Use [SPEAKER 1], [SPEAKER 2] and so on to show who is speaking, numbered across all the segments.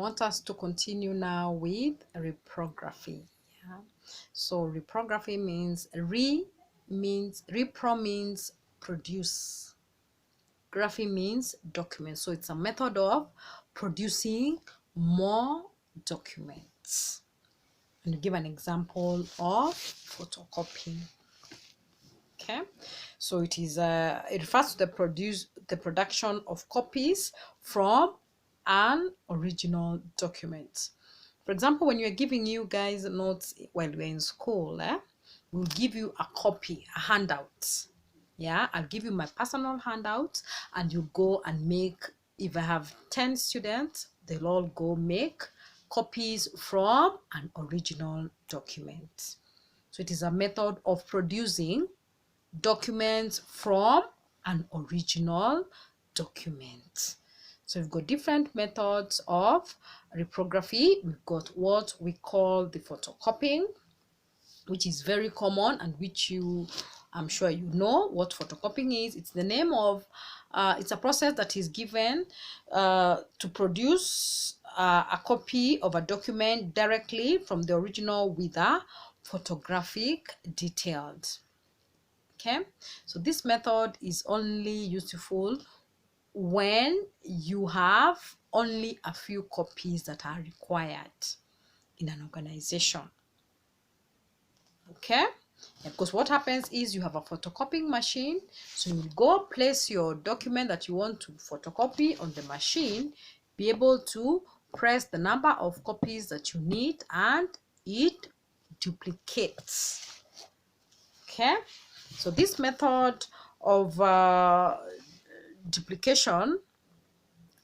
[SPEAKER 1] want us to continue now with reprography. Yeah. So reprography means repro means produce. Graphy means document. So it's a method of producing more documents. And give an example of photocopying. Okay, so it refers to the production of copies from an original document. For example, when you're giving you guys notes while we're in school, we'll give you a copy, a handout. Yeah, I'll give you my personal handout, and you go and make, if I have 10 students, they'll all go make copies from an original document. So it is a method of producing documents from an original document. So we've got different methods of reprography. We've got what we call the photocopying, which is very common and which I'm sure you know what photocopying is. It's the name of it's a process that is given to produce a copy of a document directly from the original with a photographic details. Okay, so this method is only useful when you have only a few copies that are required in an organization. Okay, because what happens is you have a photocopying machine, so you go place your document that you want to photocopy on the machine, be able to press the number of copies that you need, and it duplicates. Okay, so this method of duplication,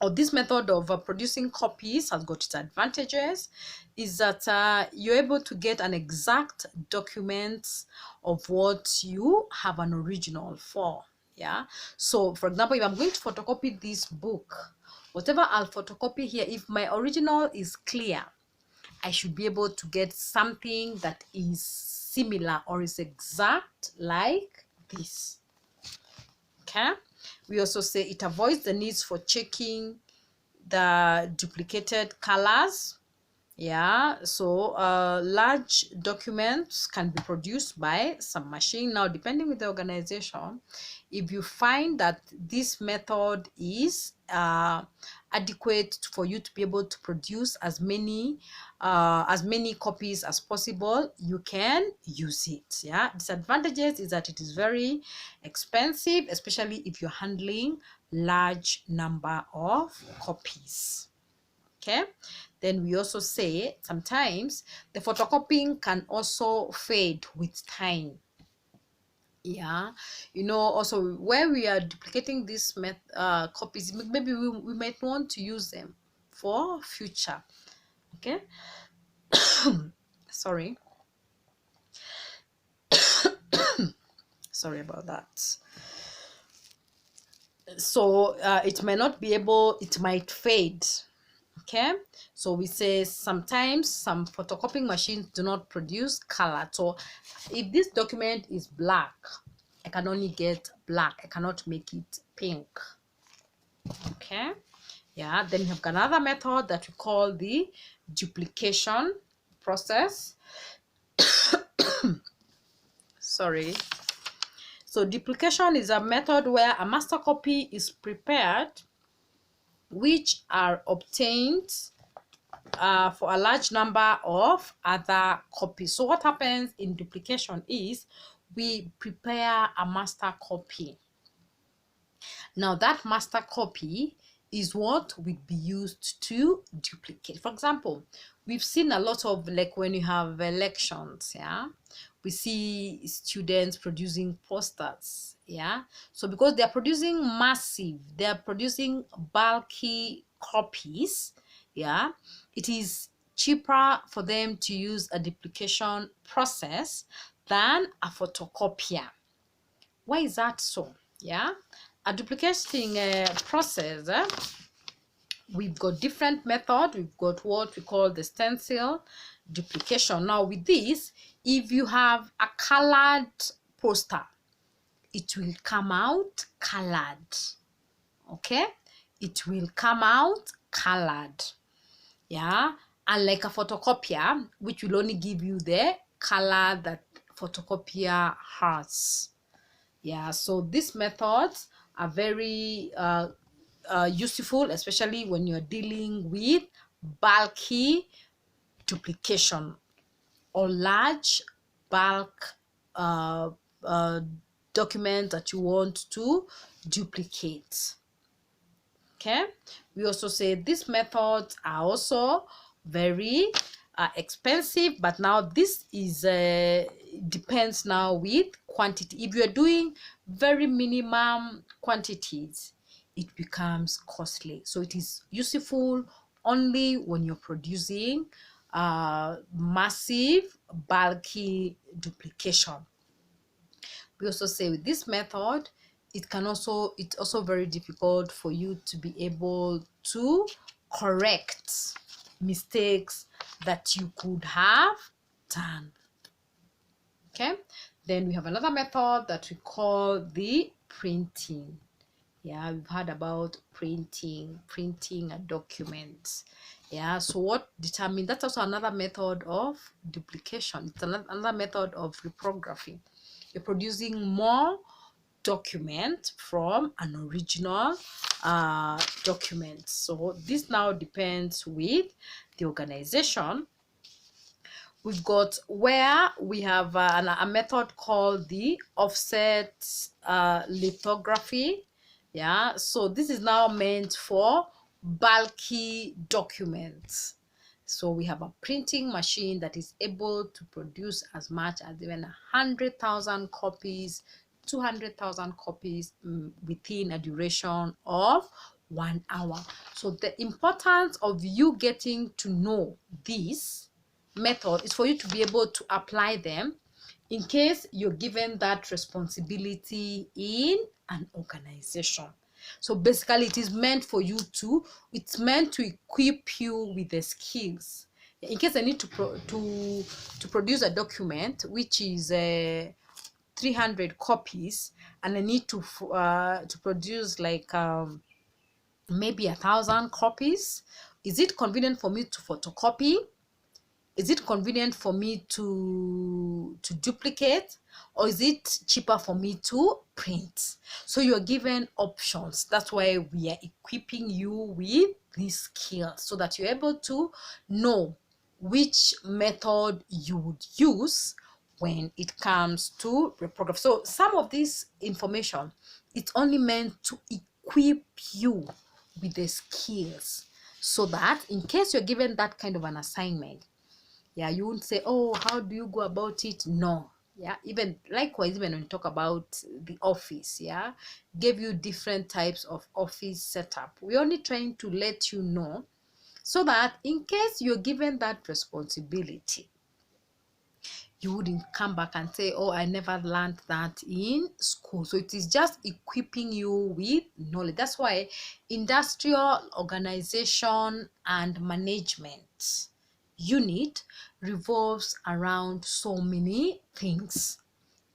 [SPEAKER 1] or this method of producing copies, has got its advantages. Is that you're able to get an exact document of what you have an original for. Yeah, so for example, if I'm going to photocopy this book, whatever I'll photocopy here, if my original is clear, I should be able to get something that is similar or is exact like this. Okay, we also say it avoids the needs for checking the duplicated colors. Yeah, so large documents can be produced by some machine. Now, depending with the organization, if you find that this method is adequate for you to be able to produce as many copies as possible, you can use it. Yeah, disadvantages is that it is very expensive, especially if you're handling large number of copies. Okay, then we also say sometimes the photocopying can also fade with time. Yeah, you know, also where we are duplicating these copies, maybe we might want to use them for future. Okay, sorry sorry about that. So it may not be able, it might fade. Okay, so we say sometimes some photocopying machines do not produce color. So if this document is black, I can only get black, I cannot make it pink. Okay, yeah, then we have another method that we call the duplication process. Sorry. So duplication is a method where a master copy is prepared, which are obtained for a large number of other copies. So what happens in duplication is we prepare a master copy. Now that master copy is what will be used to duplicate. For example, we've seen a lot of, like when you have elections, yeah, we see students producing posters. Yeah, so because they are producing massive, they are producing bulky copies, yeah, it is cheaper for them to use a duplication process than a photocopier. Why is that so? Yeah, a duplicating process, we've got different method. We've got what we call the stencil duplication. Now with this, if you have a colored poster, it will come out colored. Okay, it will come out colored. Yeah, unlike a photocopier, which will only give you the color that photocopier has. Yeah, so these methods are very useful, especially when you're dealing with bulky duplication or large bulk uh, uh, document that you want to duplicate. Okay, we also say these methods are also very expensive, but now this is depends now with quantity. If you're doing very minimum quantities, it becomes costly, so it is useful only when you're producing massive bulky duplication. We also say with this method, it's also very difficult for you to be able to correct mistakes that you could have done. Okay, then we have another method that we call the printing. Yeah, we've heard about printing a document. Yeah, so what determines, that's also another method of duplication. It's another method of reprography. You're producing more document from an original document. So this now depends with the organization. We've got where we have a method called the offset lithography. Yeah, so this is now meant for bulky documents. So we have a printing machine that is able to produce as much as even 100,000 copies, 200,000 copies within a duration of 1 hour. So the importance of you getting to know this method is for you to be able to apply them in case you're given that responsibility in an organization. So basically it's meant to equip you with the skills in case I need to produce a document which is 300 copies, and I need to produce like maybe 1,000 copies. Is it convenient for me to photocopy? Is it convenient for me to duplicate, or is it cheaper for me to print? So you're given options. That's why we are equipping you with these skills so that you're able to know which method you would use when it comes to reprogram. So some of this information, it's only meant to equip you with the skills so that in case you're given that kind of an assignment, yeah, you won't say, oh, how do you go about it? No. Yeah, even likewise, even when we talk about the office, yeah, gave you different types of office setup. We're only trying to let you know so that in case you're given that responsibility, you wouldn't come back and say, oh, I never learned that in school. So it is just equipping you with knowledge. That's why industrial organization and management unit revolves around so many things.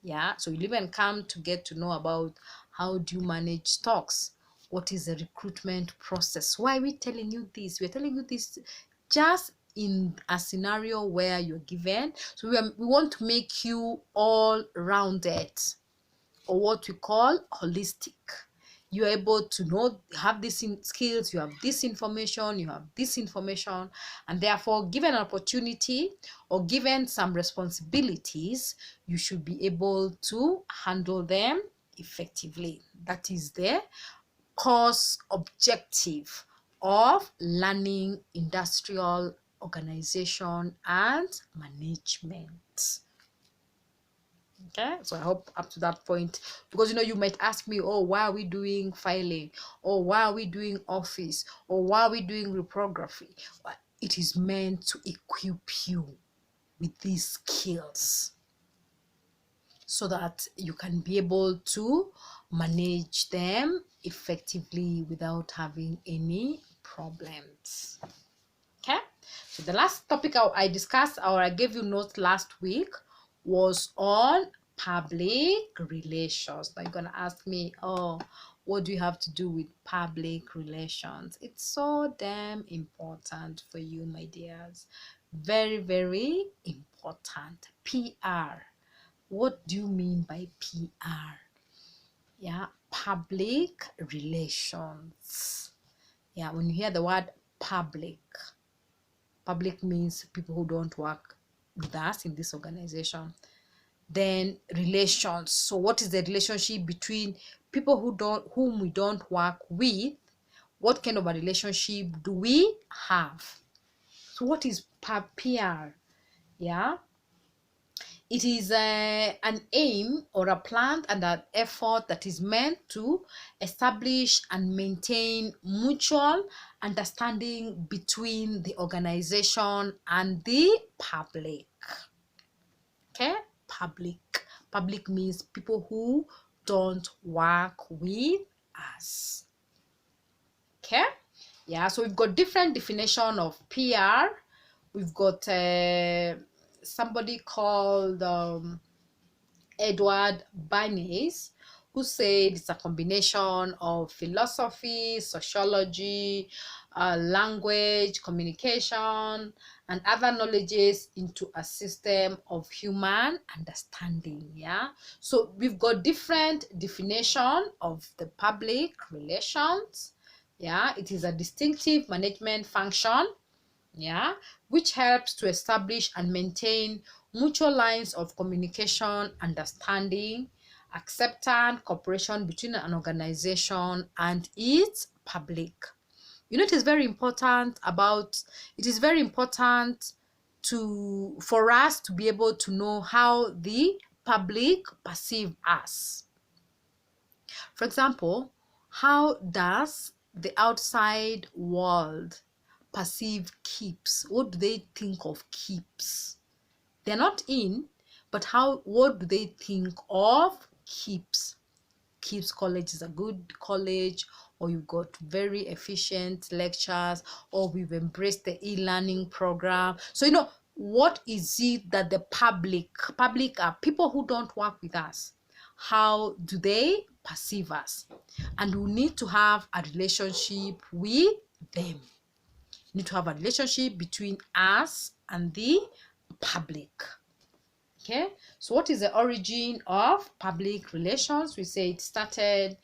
[SPEAKER 1] Yeah, so you'll even come to get to know about how do you manage stocks, what is the recruitment process. Why are we telling you this? We're telling you this just in a scenario where you're given, so we want to make you all rounded, or what we call holistic. You're able to know, have these skills, you have this information, you have this information, and therefore given an opportunity or given some responsibilities, you should be able to handle them effectively. That is the course objective of learning industrial organization and management. Okay, so I hope up to that point, because you might ask me, oh, why are we doing filing, or why are we doing office, or why are we doing reprography? It is meant to equip you with these skills so that you can be able to manage them effectively without having any problems. Okay, so the last topic I discussed, or I gave you notes last week, was on public relations. Now you're gonna ask me, oh, what do you have to do with public relations? It's so damn important for you, my dears. Very, very important. PR. What do you mean by PR? Yeah, public relations. Yeah, when you hear the word public means people who don't work with us in this organization. Then relations. So what is the relationship between people whom we don't work with? What kind of a relationship do we have? So what is PR? Yeah, it is an aim or a plan and an effort that is meant to establish and maintain mutual understanding between the organization and the public. Okay, public means people who don't work with us. Okay, yeah, so we've got different definition of PR. We've got somebody called Edward Bernays, who said it's a combination of philosophy, sociology, language, communication, and other knowledges into a system of human understanding. Yeah, so we've got different definition of the public relations. Yeah, it is a distinctive management function, yeah, which helps to establish and maintain mutual lines of communication, understanding, acceptance, cooperation between an organization and its public. You know, it is very important for us to be able to know how the public perceive us. For example, how does the outside world perceive KIPS? What do they think of KIPS? They're not in, but what do they think of KIPS? KIPS College is a good college, or you've got very efficient lectures, or we've embraced the e-learning program. So, you know, what is it that the public are people who don't work with us? How do they perceive us? And we need to have a relationship with them. We need to have a relationship between us and the public. Okay, so what is the origin of public relations? We say it started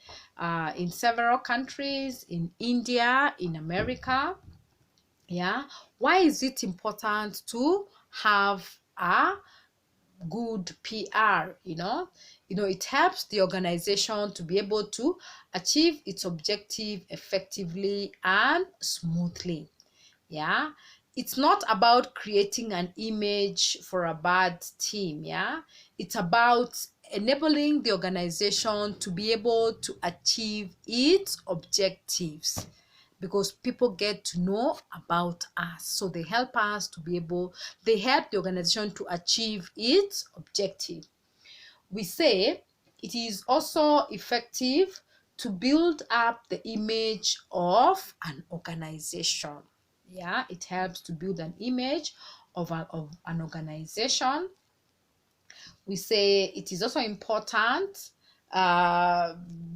[SPEAKER 1] in several countries, in India, in America. Yeah, why is it important to have a good PR? You know, it helps the organization to be able to achieve its objective effectively and smoothly. Yeah, it's not about creating an image for a bad team. Yeah, it's about enabling the organization to be able to achieve its objectives, because people get to know about us, so they help the organization to achieve its objective. We say it is also effective to build up the image of an organization. Yeah, it helps to build an image of an organization. We say it is also important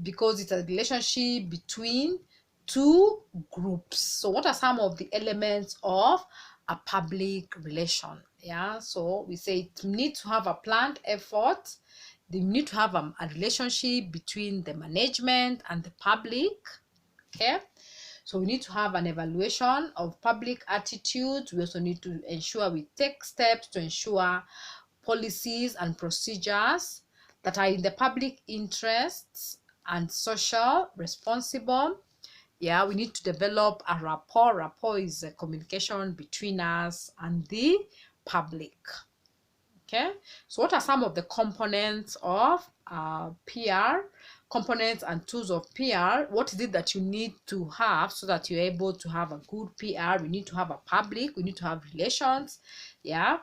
[SPEAKER 1] because it's a relationship between two groups. So what are some of the elements of a public relation? Yeah, so we say it needs to have a planned effort. They need to have a relationship between the management and the public. Okay, so we need to have an evaluation of public attitudes. We also need to ensure we take steps to ensure policies and procedures that are in the public interests and social responsible. Yeah, we need to develop a rapport. Rapport is a communication between us and the public. Okay, so what are some of the components of PR? Components and tools of PR. What is it that you need to have so that you're able to have a good PR? We need to have a public, we need to have relations. Yeah,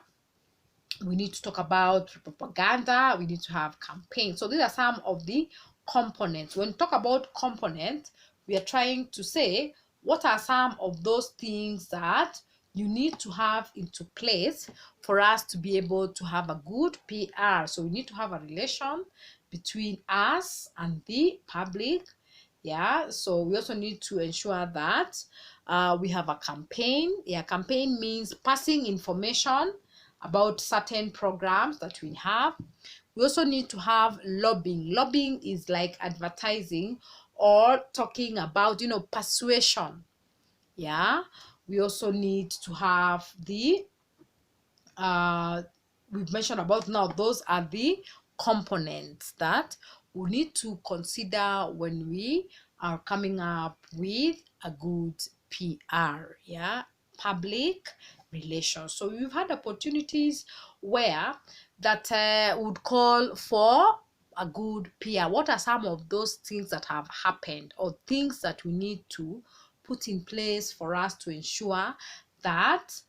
[SPEAKER 1] we need to talk about propaganda, we need to have campaigns. So these are some of the components. When we talk about components, we are trying to say what are some of those things that you need to have into place for us to be able to have a good PR. So we need to have a relation between us and the public. Yeah, so we also need to ensure that we have a campaign. Yeah, campaign means passing information about certain programs that we have. We also need to have lobbying. Lobbying is like advertising or talking about, persuasion. Yeah, we also need to have the we've mentioned about. Now those are the components that we need to consider when we are coming up with a good PR. Yeah, public relations. So we've had opportunities where that would call for a good PR. What are some of those things that have happened or things that we need to put in place for us to ensure that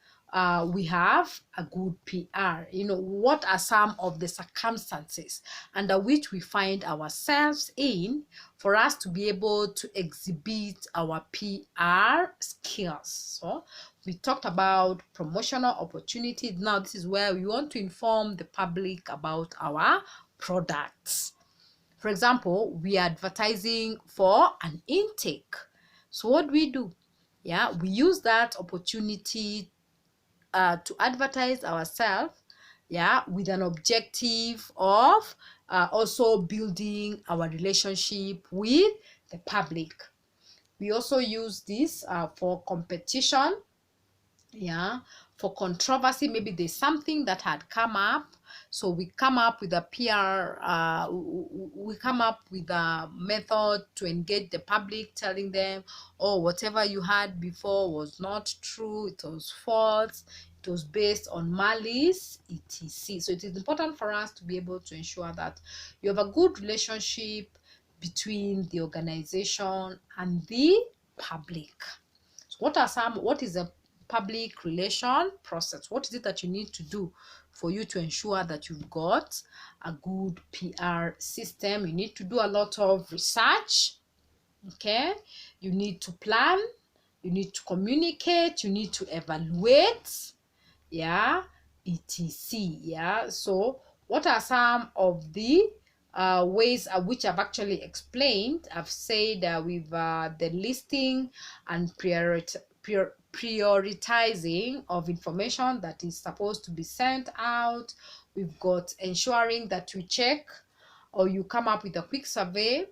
[SPEAKER 1] we have a good PR? What are some of the circumstances under which we find ourselves in for us to be able to exhibit our PR skills? So we talked about promotional opportunities. Now this is where we want to inform the public about our products. For example, we are advertising for an intake. So what do we do? Yeah, we use that opportunity to advertise ourselves, yeah, with an objective of also building our relationship with the public. We also use this for competition, yeah, for controversy. Maybe there's something that had come up, so we come up with a PR, we come up with a method to engage the public, telling them, oh, whatever you had before was not true, it was false, it was based on malice, etc. So it is important for us to be able to ensure that you have a good relationship between the organization and the public. So what is a public relation process? What is it that you need to do for you to ensure that you've got a good PR system? You need to do a lot of research. Okay, you need to plan, you need to communicate, you need to evaluate, yeah, etc. Yeah, so what are some of the ways which I've actually explained? I've said with the listing and prioritizing of information that is supposed to be sent out. We've got ensuring that you check or you come up with a quick survey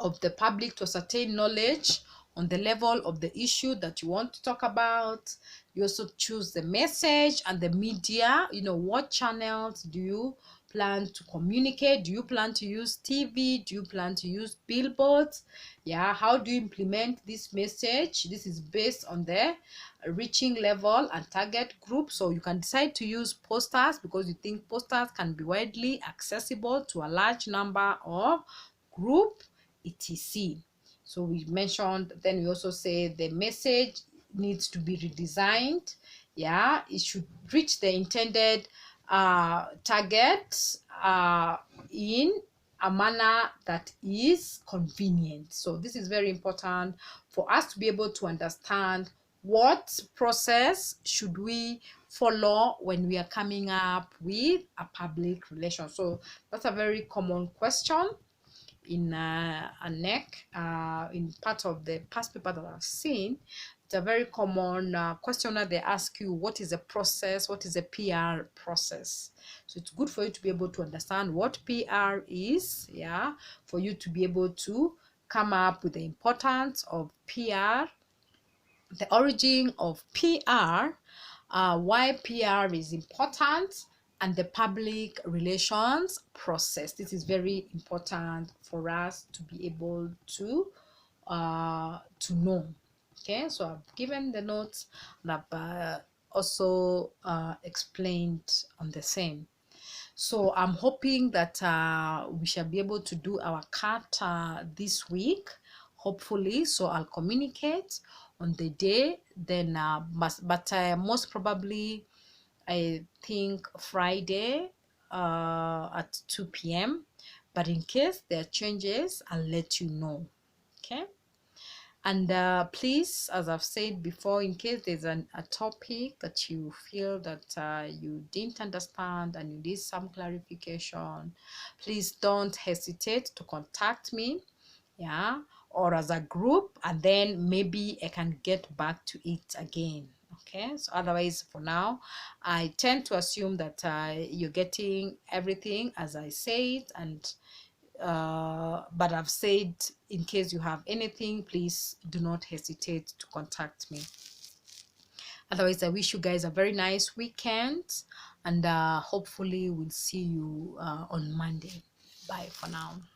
[SPEAKER 1] of the public to ascertain knowledge on the level of the issue that you want to talk about. You also choose the message and the media. What channels do you plan to communicate? Do you plan to use TV? Do you plan to use billboards? Yeah, how do you implement this message? This is based on the reaching level and target group. So you can decide to use posters because you think posters can be widely accessible to a large number of group, etc. So we mentioned, then we also say the message needs to be redesigned. Yeah, it should reach the intended target in a manner that is convenient. So this is very important for us to be able to understand what process should we follow when we are coming up with a public relation. So that's a very common question in a neck in part of the past paper that I've seen. It's a very common question that they ask you, what is a process, what is a PR process? So it's good for you to be able to understand what PR is, yeah, for you to be able to come up with the importance of PR, the origin of PR, why PR is important, and the public relations process. This is very important for us to be able to know. Okay, so I've given the notes and I've also explained on the same. So I'm hoping that we shall be able to do our cut this week, hopefully. So I'll communicate on the day, then most probably I think Friday at 2 p.m. But in case there are changes, I'll let you know. Okay. And please, as I've said before, in case there's a topic that you feel that you didn't understand and you need some clarification, please don't hesitate to contact me. yeah, or as a group, and then maybe I can get back to it again. Okay, so otherwise for now I tend to assume that you're getting everything as I said, and but I've said, in case you have anything, please do not hesitate to contact me. Otherwise, I wish you guys a very nice weekend, and hopefully we'll see you on Monday. Bye for now.